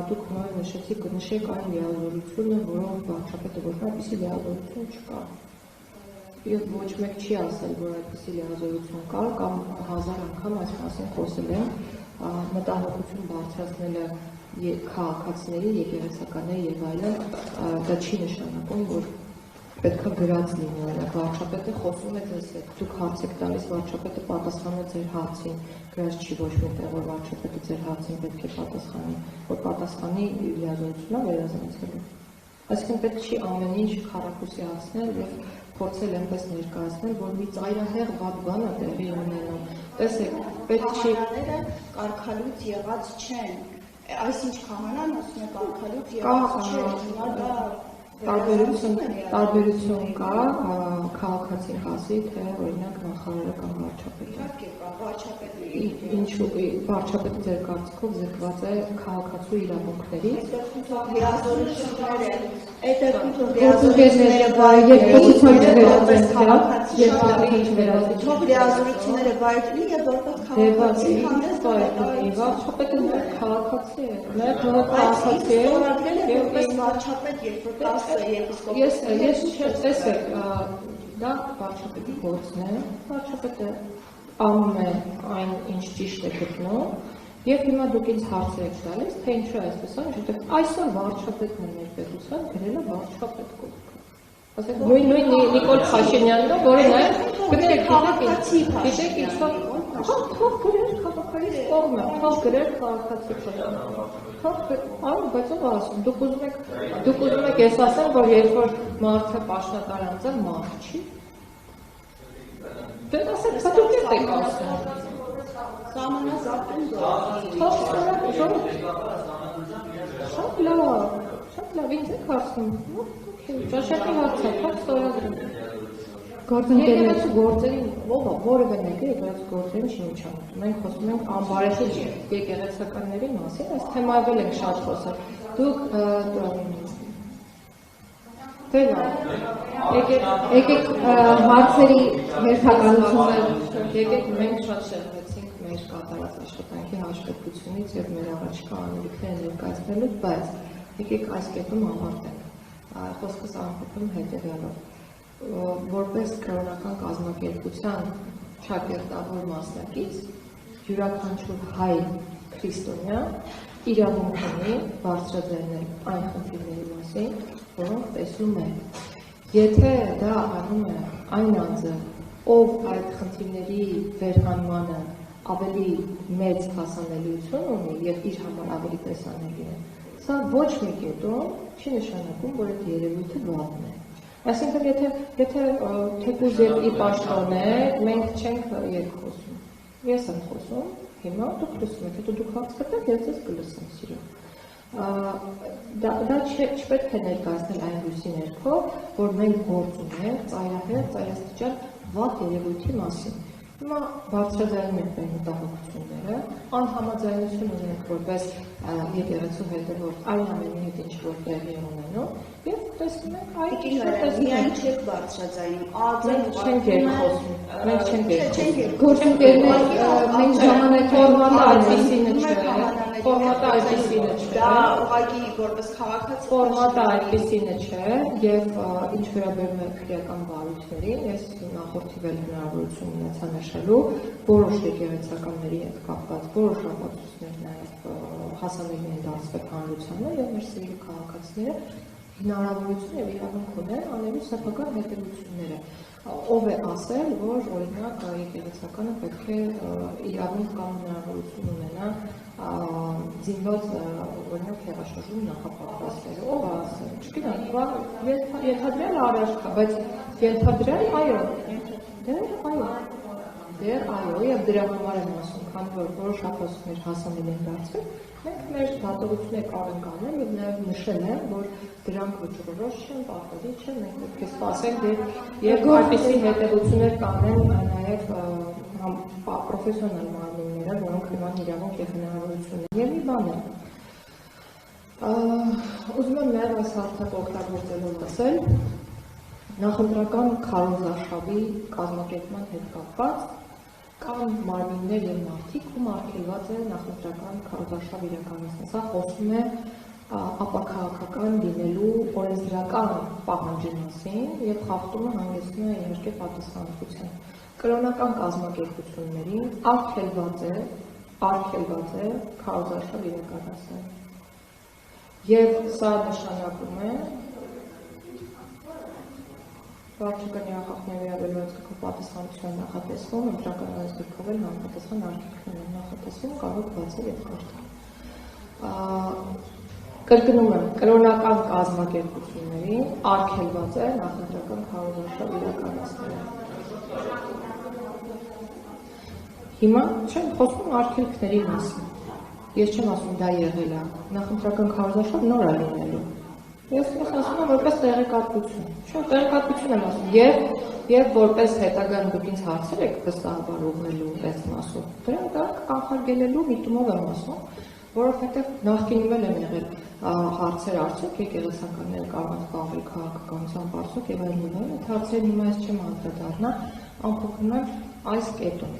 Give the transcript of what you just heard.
դուք նոր նշեք այն լիազորությունը, որոնք վարչապետը ոչ այդպիսի լիազորություն չկա։ Եվ ոչ մեկ չի ասել, որ այդպիսի լիազորություն կա, կամ 1000 անգամ այս մասին խոսել են, մտահոգություն բարձրացնելը քաղաքացիների, եկեղեցականների եւ այլն, դա չի նշանակում, որ պետք է գրած լինի, օրինակ վարչապետը խոսում է ձեզ հետ, դուք հարց եք տալիս, վարչապետը պատասխանում է ձեր հարցին, գրած չի ոչ մեկտեղ, որ վարչապետը ձեր հարցին պետք է պատասխանի, որ պատասխանի լիազորությունն վերազանցելու։ Այսինքն պետք չի ամեն ինչ քառակուսիացնել եւ փորձել այնպես ներկայացնել, որ մի ծայրահեղ վատ բան է տեղի ունենում։ Տեսեք, պետք չի կարգալույց եղած չեն։ Այսինչ քահանան ասում է կարգալույց եղած չէ, հիմա դա տարբերություն կա քաղաքացին ասի, թե օրինակ նախարարը կամ վարչապետը։ Ինչու վարչապետը ձեր կարծիքով զրկված է քաղաքացու իրավունքներից։ լիազորությունները բայրտնի եւ որպես քաղաքացի վարչապետը քաղաքացի է, մեր քաղաքացի է եւ որպես վարչապետ երբ որ 10 եպիսկոպոս ես տեսեք, դա վարչապետի գործն է, վարչապետը անում է այն, ինչ ճիշտ է գտնում, եւ հիմա դուք ինձ հարցեր եք տալիս, թե ինչու այսպես է, որտեղ այսօր վարչապետն է մեր պետության գրել է վարչապետ կողքը։ Ասեք, նույն Նիկոլ Փաշինյանն է, որը նաեւ գիտեք, գիտեք ինչ-որ թող գրեր քաղաքացի կողմը, թող գրեր քաղաքացի կողմը։ Այո, բայց ով ասում, դուք ուզում եք ես ասեմ, որ երբ որ մարդը պաշտոնատար անձը մարդ չի։ Դե ասեք, դուք եք ասում։ Սահմանազատում Շատ լավ, ինձ եք ասում։ Ճաշակի հարցը, թող ստորագրում։ Եկեղեցու գործերին, որևէ մեկը եկեղեցու գործերին չի միջամտում։ Մենք խոսում ենք անբարեշտ եկեղեցականների մասին, այս թեմայով ենք շատ խոսել։ Դուք եկեք հարցերի հերթականություններ, եկեք մենք շատ շեղվեցինք մեր կատարած աշխատանքի հաշվետվությունից եւ մեր առաջկա անելիքները ներկայացնելուց, բայց եկեք այս կետում ավարտենք։ Խոսքս ամփոփում հետեւյալով։ Որպես կրոնական կազմակերպության շահերտավոր մասնակից յուրաքանչյուր հայ քրիստոնյա իրավունք ունի բարձրաձայնել այն խնդիրների մասին, որոնք տեսնում է։ Եթե դա անում է այն անձը, ով այդ խնդիրների վերհանմանը ավելի մեծ հասանելիություն ունի եւ իր համար ավելի տեսանելի է, սա ոչ մի կետում չի նշանակում, որ այդ երևույթը վատն է։ Այսինքն, եթե թեկուզ երկրի պաշտոն է, մենք չենք երկխոսում։ Ես եմ խոսում, հիմա դուք լսում եք, հետո դուք հարց կտեք, ես ձեզ կլսեմ սիրով։ Դա չպետք է ներկայացնել այն լույսի ներքո, որ մենք գործ ունենք ծայրահեղ, ծայրաստիճան վատ երևույթի մասին։ Հիմա բարձրաձայնում ենք մեր մտահոգությունները, անհամաձայնություն ունենք որպես եկեղեցու հետևորդ այն ամենի հետ ինչ որ տեղի ունենում, եւ տեսնում ենք այդ միայն չեք բարձրաձայնում, չենք երկխոսում, մենք չենք երկխոսում, գործընկերներ մենք ժամանակ ֆորմատը այդպեսինը չէ, ֆորմատը այդպեսինը չէ, դա ուղղակի որպես քաղաքացի ֆորմատը այդպեսինը չէ, եւ ինչ վերաբերում է քրեական բարույթներին, ես նախորդիվել հնարավորություն ունեցա նշելու որոշ եկեղեցականների հետ կապված որոշ ապացույցներ նաեւ հասանելի են դարձվել հանրությանը եւ մեր սիրելի քաղաքացիները հնարավորություն եւ իրավունք ունեն անելու սեփական հետևությունները։ Ով է ասել, որ օրինակ եկեղեցականը պետք է իրավունք կամ հնարավորություն ունենա զինված օրինակ հեղաշրջում նախապատրաստել։ Ով է ասել։ Չգիտեմ, ենթադրել առաջ կա, բայց ենթադրել այո։ Դեռ այո, եւ դրա համար եմ ասում, քանի որ որոշ ապացույցներ հասանելի են դարձել, մենք մեր դատողությունները կարող ենք անել եւ նաեւ նշել են, որ դրանք վճռորոշ չեն, պարտադիր չեն, մենք պետք է սպասենք եւ այդպիսի հետեւություններ կանեն նաեւ պրոֆեսիոնալ մարմինները, որոնք նման իրավունք եւ հնարավորություններ եւ մի բան է։ Ուզում եմ նաեւ այս հարցը օգտագործելով ասել նախընտրական քարոզարշավի կազմակերպման հետ կապված կան մարմիններ եւ մարդիկ, ում արգելված է նախընտրական քարոզարշավ իրականացնել։ Սա խոսում է ապաքաղաքական լինելու օրենսդրական պահանջի մասին եւ խախտումը հանգեցնում է իհարկե պատասխանատվության։ Կրոնական կազմակերպություններին արգելված է քարոզարշավ իրականացնել։ Եվ սա նշանակում է վարչական իրավախախտների վերաբերյալ պատասխանատվության նախատեսվում, ընտրական օրենսգրքով էլ համապատասխան արգելքներ են նախատեսվում, կարող բացել եւ խախտել։ Կրկնում եմ, կրոնական կազմակերպություններին արգելված է նախընտրական քարոզարշավ իրականացնել։ Հիմա չեմ խոսում արգելքների մասին։ Ես չեմ ասում դա եղել է։ Նախընտրական քարոզարշավ նոր է լինելու։ Ես ասում եմ որպես տեղեկատվություն։ Չէ, տեղեկատվություն եմ ասում։ Եվ որպես հետագա դուք ինձ հարցեր եք վստահաբար ուղղելու այս մասով։ Դրանք կանխարգելելու միտումով եմ ասում, որովհետև նախկինում էլ են եղել հարցեր արդյոք եկեղեցականները կարող են զբաղվել քաղաքականության հարցով եւ այլն։ Այդ հարցերին հիմա ես չեմ անդրադառնա, ամփոփում եմ այս կետում։